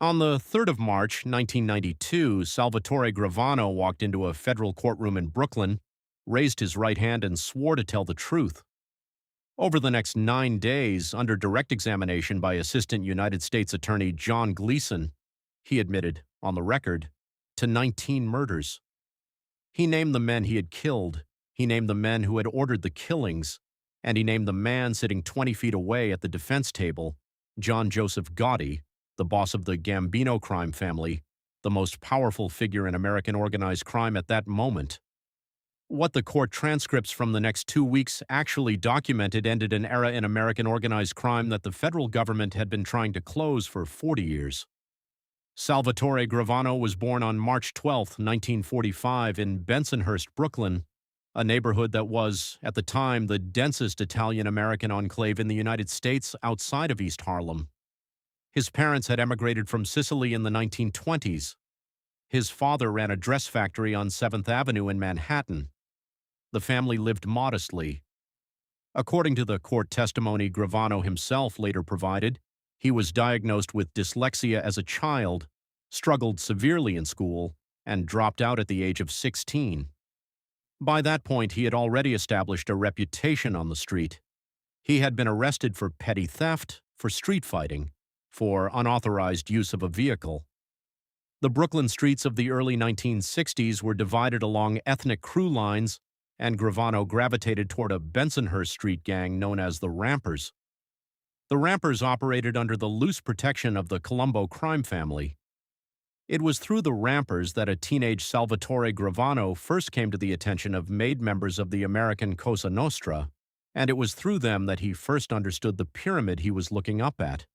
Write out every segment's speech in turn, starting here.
On the 3rd of March, 1992, Salvatore Gravano walked into a federal courtroom in Brooklyn, raised his right hand, and swore to tell the truth. Over the next 9 days, under direct examination by Assistant United States Attorney John Gleason, he admitted, on the record, to 19 murders. He named the men he had killed, he named the men who had ordered the killings, and he named the man sitting 20 feet away at the defense table, John Joseph Gotti, the boss of the Gambino crime family, the most powerful figure in American organized crime at that moment. What the court transcripts from the next 2 weeks actually documented ended an era in American organized crime that the federal government had been trying to close for 40 years. Salvatore Gravano was born on March 12, 1945, in Bensonhurst, Brooklyn, a neighborhood that was, at the time, the densest Italian-American enclave in the United States outside of East Harlem. His parents had emigrated from Sicily in the 1920s. His father ran a dress factory on 7th Avenue in Manhattan. The family lived modestly. According to the court testimony Gravano himself later provided, he was diagnosed with dyslexia as a child, struggled severely in school, and dropped out at the age of 16. By that point, he had already established a reputation on the street. He had been arrested for petty theft, for street fighting, for unauthorized use of a vehicle. The Brooklyn streets of the early 1960s were divided along ethnic crew lines, and Gravano gravitated toward a Bensonhurst street gang known as the Rampers. The Rampers operated under the loose protection of the Colombo crime family. It was through the Rampers that a teenage Salvatore Gravano first came to the attention of made members of the American Cosa Nostra, and it was through them that he first understood the pyramid he was looking up at.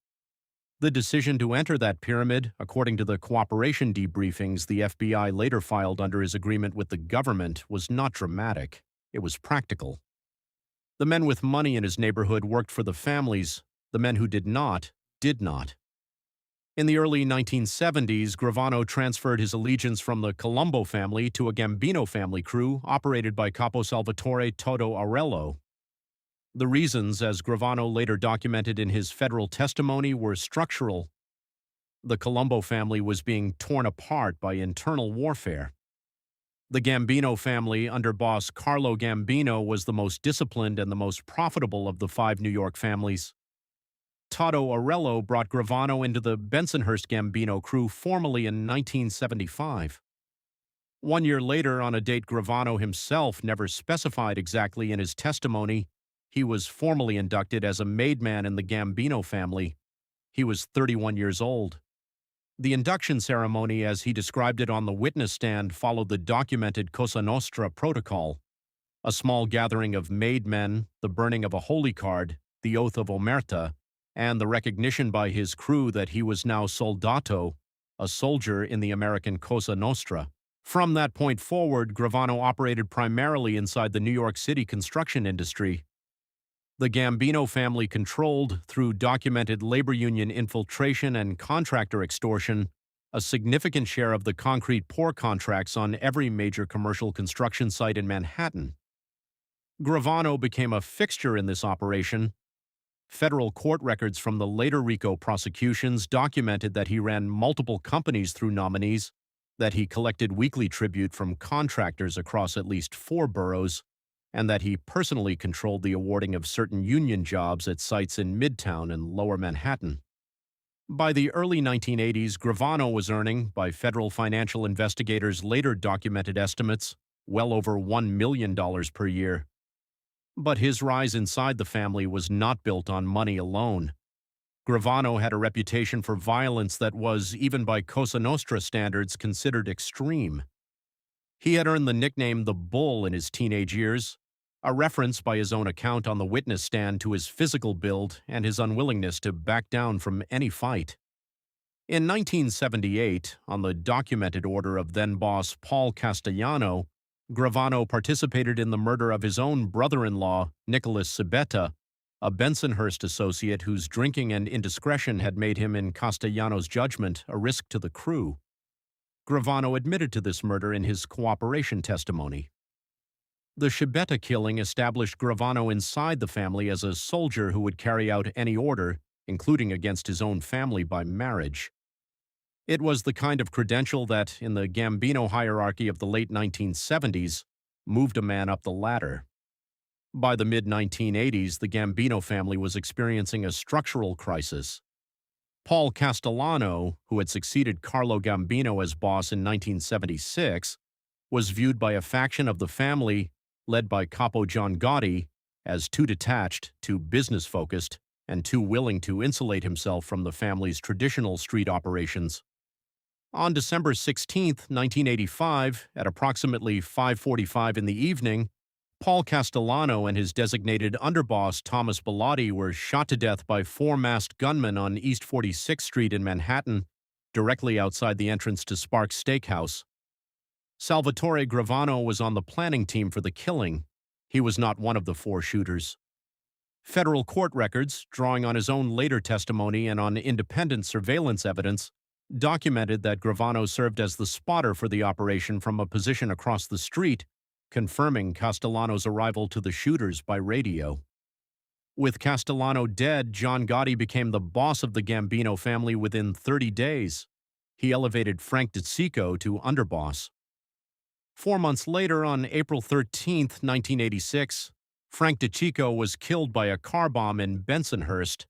The decision to enter that pyramid, according to the cooperation debriefings the FBI later filed under his agreement with the government, was not dramatic. It was practical. The men with money in his neighborhood worked for the families. The men who did not, did not. In the early 1970s, Gravano transferred his allegiance from the Colombo family to a Gambino family crew operated by Capo Salvatore Toto Aurello. The reasons, as Gravano later documented in his federal testimony, were structural. The Colombo family was being torn apart by internal warfare. The Gambino family, under boss Carlo Gambino, was the most disciplined and the most profitable of the 5 New York families. Toto Aurello brought Gravano into the Bensonhurst Gambino crew formally in 1975. 1 year later, on a date Gravano himself never specified exactly in his testimony, he was formally inducted as a made man in the Gambino family. He was 31 years old. The induction ceremony, as he described it on the witness stand, followed the documented Cosa Nostra protocol: a small gathering of made men, the burning of a holy card, the oath of Omertà, and the recognition by his crew that he was now soldato, a soldier in the American Cosa Nostra. From that point forward, Gravano operated primarily inside the New York City construction industry. The Gambino family controlled, through documented labor union infiltration and contractor extortion, a significant share of the concrete pour contracts on every major commercial construction site in Manhattan. Gravano became a fixture in this operation. Federal court records from the later RICO prosecutions documented that he ran multiple companies through nominees, that he collected weekly tribute from contractors across at least 4 boroughs, and that he personally controlled the awarding of certain union jobs at sites in Midtown and Lower Manhattan. By the early 1980s, Gravano was earning, by federal financial investigators' later documented estimates, well over $1 million per year. But his rise inside the family was not built on money alone. Gravano had a reputation for violence that was, even by Cosa Nostra standards, considered extreme. He had earned the nickname The Bull in his teenage years, a reference by his own account on the witness stand to his physical build and his unwillingness to back down from any fight. In 1978, on the documented order of then-boss Paul Castellano, Gravano participated in the murder of his own brother-in-law, Nicholas Cibetta, a Bensonhurst associate whose drinking and indiscretion had made him, in Castellano's judgment, a risk to the crew. Gravano admitted to this murder in his cooperation testimony. The Cibetta killing established Gravano inside the family as a soldier who would carry out any order, including against his own family by marriage. It was the kind of credential that, in the Gambino hierarchy of the late 1970s, moved a man up the ladder. By the mid-1980s, the Gambino family was experiencing a structural crisis. Paul Castellano, who had succeeded Carlo Gambino as boss in 1976, was viewed by a faction of the family, led by Capo John Gotti, as too detached, too business-focused, and too willing to insulate himself from the family's traditional street operations. On December 16, 1985, at approximately 5:45 in the evening, Paul Castellano and his designated underboss Thomas Bellotti were shot to death by four masked gunmen on East 46th Street in Manhattan, directly outside the entrance to Sparks Steakhouse. Salvatore Gravano was on the planning team for the killing. He was not one of the four shooters. Federal court records, drawing on his own later testimony and on independent surveillance evidence, documented that Gravano served as the spotter for the operation from a position across the street, confirming Castellano's arrival to the shooters by radio. With Castellano dead, John Gotti became the boss of the Gambino family within 30 days. He elevated Frank DeCicco to underboss. 4 months later, on April 13, 1986, Frank DeCicco was killed by a car bomb in Bensonhurst,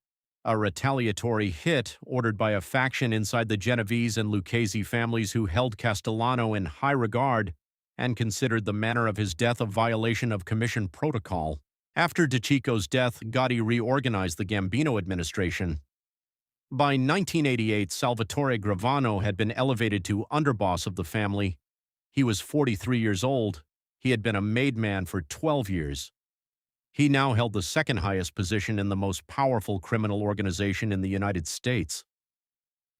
a retaliatory hit ordered by a faction inside the Genovese and Lucchese families who held Castellano in high regard and considered the manner of his death a violation of commission protocol. After DeCicco's death, Gotti reorganized the Gambino administration. By 1988, Salvatore Gravano had been elevated to underboss of the family. He was 43 years old. He had been a made man for 12 years. He now held the second highest position in the most powerful criminal organization in the United States.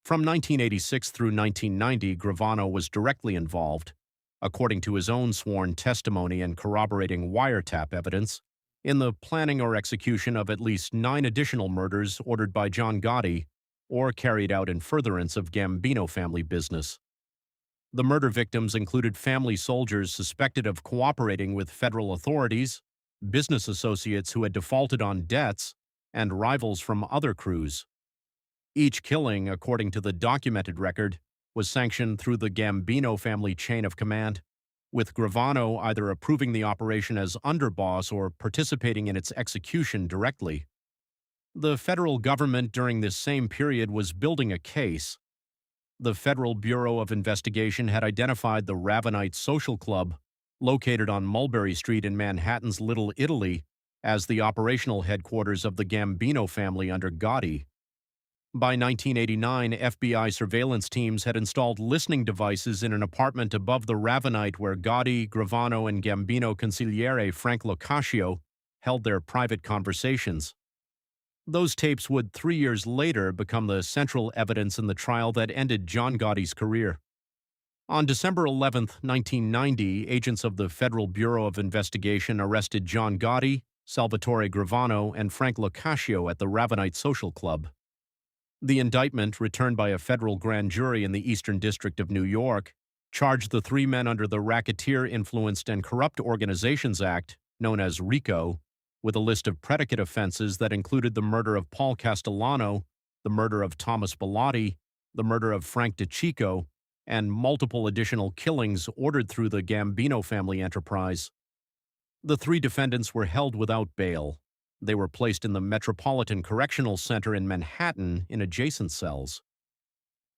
From 1986 through 1990, Gravano was directly involved, according to his own sworn testimony and corroborating wiretap evidence, in the planning or execution of at least 9 additional murders ordered by John Gotti or carried out in furtherance of Gambino family business. The murder victims included family soldiers suspected of cooperating with federal authorities, business associates who had defaulted on debts, and rivals from other crews. Each killing, according to the documented record, was sanctioned through the Gambino family chain of command, with Gravano either approving the operation as underboss or participating in its execution directly. The federal government during this same period was building a case. The Federal Bureau of Investigation had identified the Ravenite Social Club, located on Mulberry Street in Manhattan's Little Italy, as the operational headquarters of the Gambino family under Gotti. By 1989, FBI surveillance teams had installed listening devices in an apartment above the Ravenite where Gotti, Gravano, and Gambino consigliere Frank Locascio held their private conversations. Those tapes would 3 years later become the central evidence in the trial that ended John Gotti's career. On December 11, 1990, agents of the Federal Bureau of Investigation arrested John Gotti, Salvatore Gravano, and Frank Locascio at the Ravenite Social Club. The indictment, returned by a federal grand jury in the Eastern District of New York, charged the 3 men under the Racketeer Influenced and Corrupt Organizations Act, known as RICO, with a list of predicate offenses that included the murder of Paul Castellano, the murder of Thomas Bellotti, the murder of Frank DeCicco, and multiple additional killings ordered through the Gambino family enterprise. The 3 defendants were held without bail. They were placed in the Metropolitan Correctional Center in Manhattan in adjacent cells.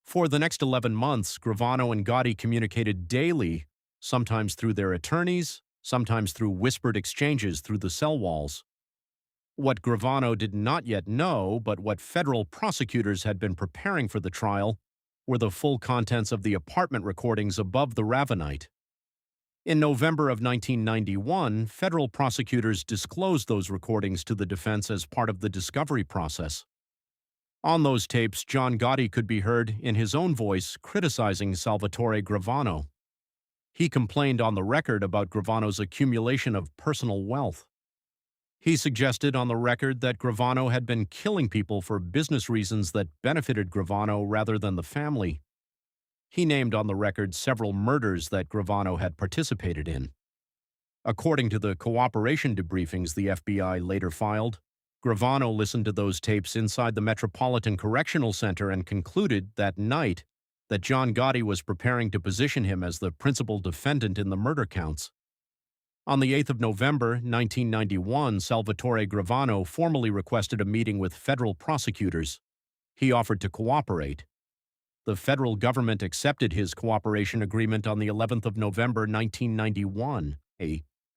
For the next 11 months, Gravano and Gotti communicated daily, sometimes through their attorneys, sometimes through whispered exchanges through the cell walls. What Gravano did not yet know, but what federal prosecutors had been preparing for the trial, were the full contents of the apartment recordings above the Ravenite. In November of 1991, federal prosecutors disclosed those recordings to the defense as part of the discovery process. On those tapes, John Gotti could be heard, in his own voice, criticizing Salvatore Gravano. He complained on the record about Gravano's accumulation of personal wealth. He suggested on the record that Gravano had been killing people for business reasons that benefited Gravano rather than the family. He named on the record several murders that Gravano had participated in. According to the cooperation debriefings the FBI later filed, Gravano listened to those tapes inside the Metropolitan Correctional Center and concluded that night that John Gotti was preparing to position him as the principal defendant in the murder counts. On the 8th of November, 1991, Salvatore Gravano formally requested a meeting with federal prosecutors. He offered to cooperate. The federal government accepted his cooperation agreement on the 11th of November, 1991.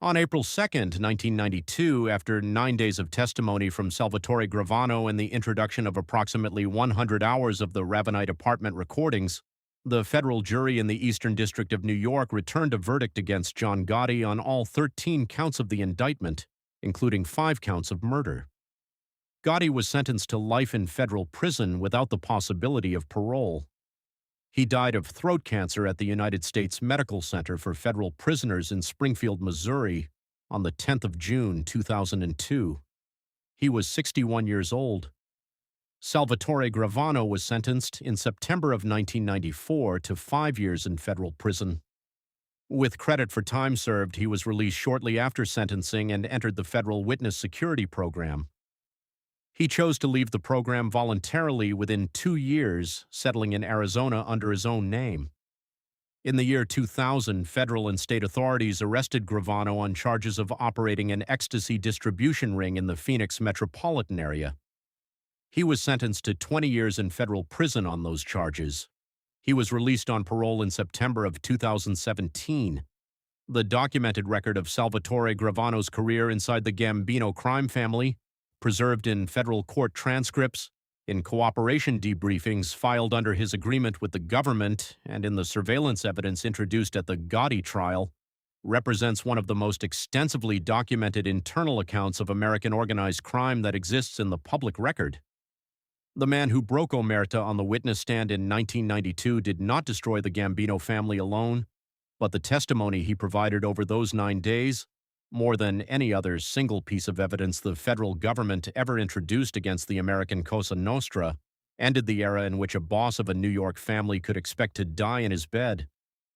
On April 2nd, 1992, after 9 days of testimony from Salvatore Gravano and the introduction of approximately 100 hours of the Ravenite apartment recordings, the federal jury in the Eastern District of New York returned a verdict against John Gotti on all 13 counts of the indictment, including 5 counts of murder. Gotti was sentenced to life in federal prison without the possibility of parole. He died of throat cancer at the United States Medical Center for Federal Prisoners in Springfield, Missouri, on the 10th of June, 2002. He was 61 years old. Salvatore Gravano was sentenced in September of 1994 to 5 years in federal prison. With credit for time served, he was released shortly after sentencing and entered the Federal Witness Security Program. He chose to leave the program voluntarily within 2 years, settling in Arizona under his own name. In the year 2000, federal and state authorities arrested Gravano on charges of operating an ecstasy distribution ring in the Phoenix metropolitan area. He was sentenced to 20 years in federal prison on those charges. He was released on parole in September of 2017. The documented record of Salvatore Gravano's career inside the Gambino crime family, preserved in federal court transcripts, in cooperation debriefings filed under his agreement with the government, and in the surveillance evidence introduced at the Gotti trial, represents one of the most extensively documented internal accounts of American organized crime that exists in the public record. The man who broke Omertà on the witness stand in 1992 did not destroy the Gambino family alone, but the testimony he provided over those 9 days, more than any other single piece of evidence the federal government ever introduced against the American Cosa Nostra, ended the era in which a boss of a New York family could expect to die in his bed.